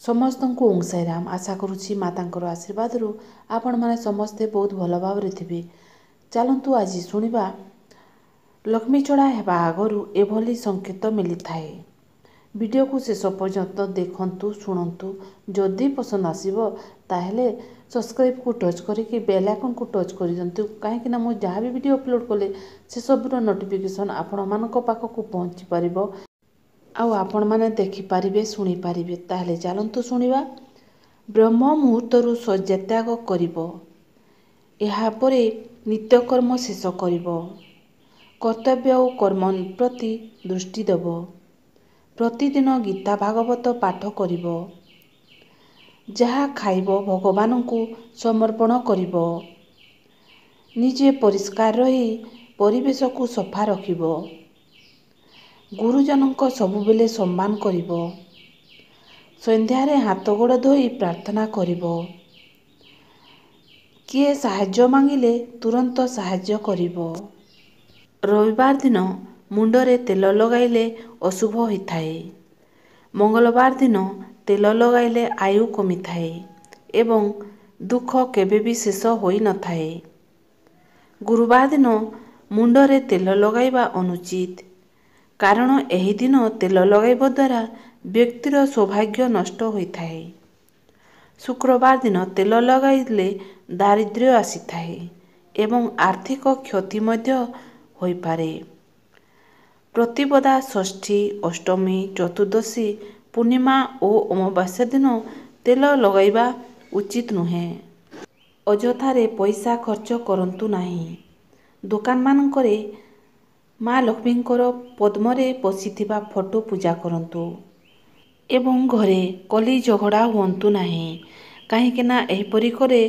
ସମସ୍ତଙ୍କୁ ଓଁ ସାଇରାମ। ଆଶା କରୁଛି ମାତାଙ୍କର ଆଶୀର୍ବାଦରୁ ଆପଣମାନେ ସମସ୍ତେ ବହୁତ ଭଲ ଭାବରେ ଥିବେ। ଚାଲନ୍ତୁ ଆଜି ଶୁଣିବା ଲକ୍ଷ୍ମୀଛଡ଼ା ହେବା ଆଗରୁ ଏଭଳି ସଂକେତ ମିଳିଥାଏ। ଭିଡ଼ିଓକୁ ଶେଷ ପର୍ଯ୍ୟନ୍ତ ଦେଖନ୍ତୁ, ଶୁଣନ୍ତୁ। ଯଦି ପସନ୍ଦ ଆସିବ ତାହେଲେ ସବସ୍କ୍ରାଇବ୍କୁ ଟଚ୍ କରିକି ବେଲ୍ ଆଇକନ୍କୁ ଟଚ୍ କରିଦିଅନ୍ତୁ, କାହିଁକିନା ମୁଁ ଯାହା ବି ଭିଡ଼ିଓ ଅପଲୋଡ଼ କଲେ ସେସବୁର ନୋଟିଫିକେସନ୍ ଆପଣମାନଙ୍କ ପାଖକୁ ପହଞ୍ଚି ପାରିବ ଆଉ ଆପଣମାନେ ଦେଖିପାରିବେ, ଶୁଣିପାରିବେ। ତାହେଲେ ଚାଲନ୍ତୁ ଶୁଣିବା। ବ୍ରହ୍ମ ମୁହୂର୍ତ୍ତରୁ ଶଯ୍ୟା ତ୍ୟାଗ କରିବ। ଏହାପରେ ନିତ୍ୟକର୍ମ ଶେଷ କରିବ। କର୍ତ୍ତବ୍ୟ ଓ କର୍ମ ପ୍ରତି ଦୃଷ୍ଟି ଦେବ। ପ୍ରତିଦିନ ଗୀତା ଭାଗବତ ପାଠ କରିବ। ଯାହା ଖାଇବ ଭଗବାନଙ୍କୁ ସମର୍ପଣ କରିବ। ନିଜେ ପରିଷ୍କାର ରହି ପରିବେଶକୁ ସଫା ରଖିବ। ଗୁରୁଜନଙ୍କ ସବୁବେଳେ ସମ୍ମାନ କରିବ। ସନ୍ଧ୍ୟାରେ ହାତ ଗୋଡ଼ ଧୋଇ ପ୍ରାର୍ଥନା କରିବ। କିଏ ସାହାଯ୍ୟ ମାଗିଲେ ତୁରନ୍ତ ସାହାଯ୍ୟ କରିବ। ରବିବାର ଦିନ ମୁଣ୍ଡରେ ତେଲ ଲଗାଇଲେ ଅଶୁଭ ହୋଇଥାଏ। ମଙ୍ଗଳବାର ଦିନ ତେଲ ଲଗାଇଲେ ଆୟୁ କମିଥାଏ ଏବଂ ଦୁଃଖ କେବେ ବି ଶେଷ ହୋଇନଥାଏ। ଗୁରୁବାର ଦିନ ମୁଣ୍ଡରେ ତେଲ ଲଗାଇବା ଅନୁଚିତ, କାରଣ ଏହି ଦିନ ତେଲ ଲଗାଇବା ଦ୍ୱାରା ବ୍ୟକ୍ତିର ସୌଭାଗ୍ୟ ନଷ୍ଟ ହୋଇଥାଏ। ଶୁକ୍ରବାର ଦିନ ତେଲ ଲଗାଇଲେ ଦାରିଦ୍ର୍ୟ ଆସିଥାଏ ଏବଂ ଆର୍ଥିକ କ୍ଷତି ମଧ୍ୟ ହୋଇପାରେ। ପ୍ରତିପଦା, ଷଷ୍ଠୀ, ଅଷ୍ଟମୀ, ଚତୁର୍ଦ୍ଦଶୀ, ପୂର୍ଣ୍ଣିମା ଓ ଅମାବାସ୍ୟା ଦିନ ତେଲ ଲଗାଇବା ଉଚିତ ନୁହେଁ। ଅଯଥାରେ ପଇସା ଖର୍ଚ୍ଚ କରନ୍ତୁ ନାହିଁ। ଦୋକାନମାନଙ୍କରେ ମା ଲକ୍ଷ୍ମୀଙ୍କର ପଦ୍ମରେ ବସିଥିବା ଫଟୋ ପୂଜା କରନ୍ତୁ ଏବଂ ଘରେ କଳି ଝଗଡ଼ା ହୁଅନ୍ତୁ ନାହିଁ, କାହିଁକିନା ଏହିପରି କଲେ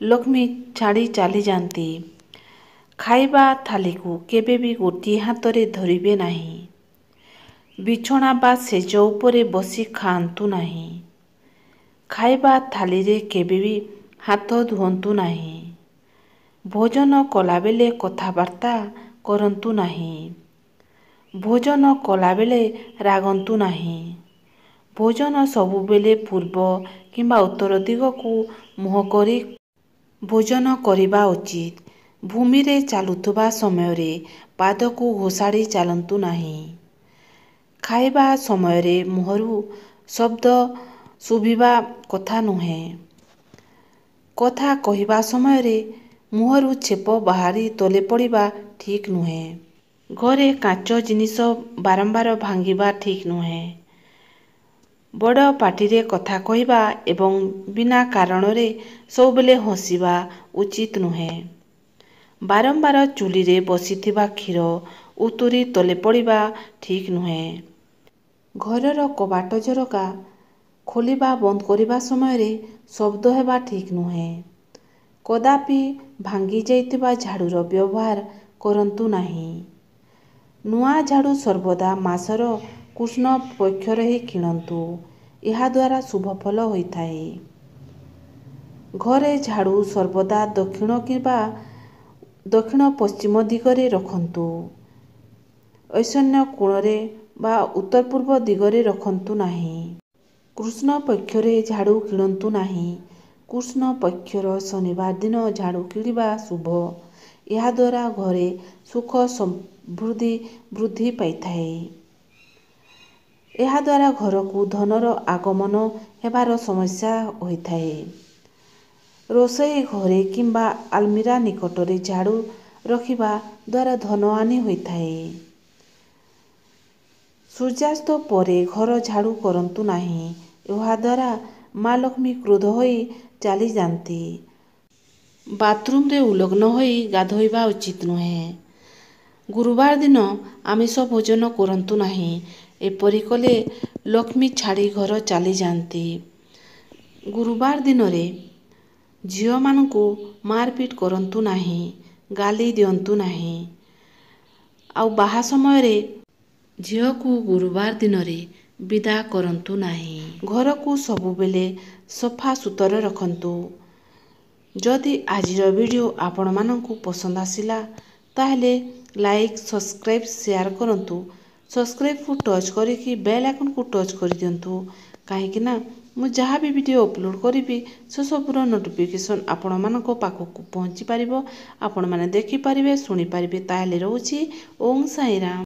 ଲକ୍ଷ୍ମୀ ଛାଡ଼ି ଚାଲିଯାଆନ୍ତି। ଖାଇବା ଥାଳିକୁ କେବେ ବି ଗୋଟିଏ ହାତରେ ଧରିବେ ନାହିଁ। ବିଛଣା ବା ଶେଯ ଉପରେ ବସି ଖାଆନ୍ତୁ ନାହିଁ। ଖାଇବା ଥାଳିରେ କେବେ ବି ହାତ ଧୁଅନ୍ତୁ ନାହିଁ। ଭୋଜନ କଲାବେଳେ କଥାବାର୍ତ୍ତା କରନ୍ତୁ ନାହିଁ। ଭୋଜନ କଲାବେଳେ ରାଗନ୍ତୁ ନାହିଁ। ଭୋଜନ ସବୁବେଳେ ପୂର୍ବ କିମ୍ବା ଉତ୍ତର ଦିଗକୁ ମୁହଁ କରି ଭୋଜନ କରିବା ଉଚିତ। ଭୂମିରେ ଚାଲୁଥିବା ସମୟରେ ପାଦକୁ ଘୋଷାଡ଼ି ଚାଲନ୍ତୁ ନାହିଁ। ଖାଇବା ସମୟରେ ମୁହଁରୁ ଶବ୍ଦ ଶୁଭିବା କଥା ନୁହେଁ। କଥା କହିବା ସମୟରେ ମୁହଁରୁ ଛେପ ବାହାରି ତଳେ ପଡ଼ିବା ଠିକ୍ ନୁହେଁ। ଘରେ କାଚ ଜିନିଷ ବାରମ୍ବାର ଭାଙ୍ଗିବା ଠିକ୍ ନୁହେଁ। ବଡ଼ ପାଟିରେ କଥା କହିବା ଏବଂ ବିନା କାରଣରେ ସବୁବେଳେ ହସିବା ଉଚିତ ନୁହେଁ। ବାରମ୍ବାର ଚୁଲିରେ ବସିଥିବା କ୍ଷୀର ଉତୁରି ତଳେ ପଡ଼ିବା ଠିକ୍ ନୁହେଁ। ଘରର କବାଟ ଝରକା ଖୋଲିବା ବନ୍ଦ କରିବା ସମୟରେ ଶବ୍ଦ ହେବା ଠିକ୍ ନୁହେଁ। କଦାପି ଭାଙ୍ଗି ଯାଇଥିବା ଝାଡ଼ୁର ବ୍ୟବହାର କରନ୍ତୁ ନାହିଁ। ନୂଆ ଝାଡ଼ୁ ସର୍ବଦା ମାସର କୃଷ୍ଣ ପକ୍ଷରେ ହିଁ କିଣନ୍ତୁ, ଏହାଦ୍ୱାରା ଶୁଭ ଫଳ ହୋଇଥାଏ। ଘରେ ଝାଡ଼ୁ ସର୍ବଦା ଦକ୍ଷିଣ କିମ୍ବା ଦକ୍ଷିଣ ପଶ୍ଚିମ ଦିଗରେ ରଖନ୍ତୁ। ଈଶାନ୍ୟ କୋଣରେ ବା ଉତ୍ତର ପୂର୍ବ ଦିଗରେ ରଖନ୍ତୁ ନାହିଁ। କୃଷ୍ଣ ପକ୍ଷରେ ଝାଡ଼ୁ କିଣନ୍ତୁ ନାହିଁ। କୃଷ୍ଣ ପକ୍ଷର ଶନିବାର ଦିନ ଝାଡ଼ୁ କିଣିବା ଶୁଭ। ଏହାଦ୍ୱାରା ଘରେ ସୁଖ ସମୃଦ୍ଧି ବୃଦ୍ଧି ପାଇଥାଏ। ଏହାଦ୍ୱାରା ଘରକୁ ଧନର ଆଗମନ ହେବାର ସମସ୍ୟା ହୋଇଥାଏ। ରୋଷେଇ ଘରେ କିମ୍ବା ଆଲମିରା ନିକଟରେ ଝାଡ଼ୁ ରଖିବା ଦ୍ୱାରା ଧନହାନି ହୋଇଥାଏ। ସୂର୍ଯ୍ୟାସ୍ତ ପରେ ଘର ଝାଡ଼ୁ କରନ୍ତୁ ନାହିଁ। ଏହାଦ୍ୱାରା ମା ଲକ୍ଷ୍ମୀ କ୍ରୋଧ ହୋଇ ଚାଲିଯାଆନ୍ତି। ବାଥରୁମରେ ଉଲଗ୍ନ ହୋଇ ଗାଧୋଇବା ଉଚିତ ନୁହେଁ। ଗୁରୁବାର ଦିନ ଆମିଷ ଭୋଜନ କରନ୍ତୁ ନାହିଁ। ଏପରି କଲେ ଲକ୍ଷ୍ମୀ ଛାଡ଼ି ଘର ଚାଲିଯାଆନ୍ତି। ଗୁରୁବାର ଦିନରେ ଝିଅମାନଙ୍କୁ ମାରପିଟ କରନ୍ତୁ ନାହିଁ, ଗାଳି ଦିଅନ୍ତୁ ନାହିଁ। ଆଉ ବାହା ସମୟରେ ଝିଅକୁ ଗୁରୁବାର ଦିନରେ ବିଦା କରନ୍ତୁ ନାହିଁ। ଘରକୁ ସବୁବେଳେ ସଫା ସୁତରା ରଖନ୍ତୁ। ଯଦି ଆଜିର ଭିଡ଼ିଓ ଆପଣମାନଙ୍କୁ ପସନ୍ଦ ଆସିଲା ତାହେଲେ ଲାଇକ୍, ସବସ୍କ୍ରାଇବ୍, ସେୟାର କରନ୍ତୁ। ସବସ୍କ୍ରାଇବ୍କୁ ଟଚ୍ କରିକି ବେଲ୍ ଆଇକନ୍କୁ ଟଚ୍ କରିଦିଅନ୍ତୁ, କାହିଁକି ନା ମୁଁ ଯାହା ବି ଭିଡ଼ିଓ ଅପଲୋଡ଼ କରିବି ସେସବୁର ନୋଟିଫିକେସନ୍ ଆପଣମାନଙ୍କ ପାଖକୁ ପହଞ୍ଚି ପାରିବ, ଆପଣମାନେ ଦେଖିପାରିବେ, ଶୁଣିପାରିବେ। ତାହେଲେ ରହୁଛି ଓଁ ସାଇରାମ।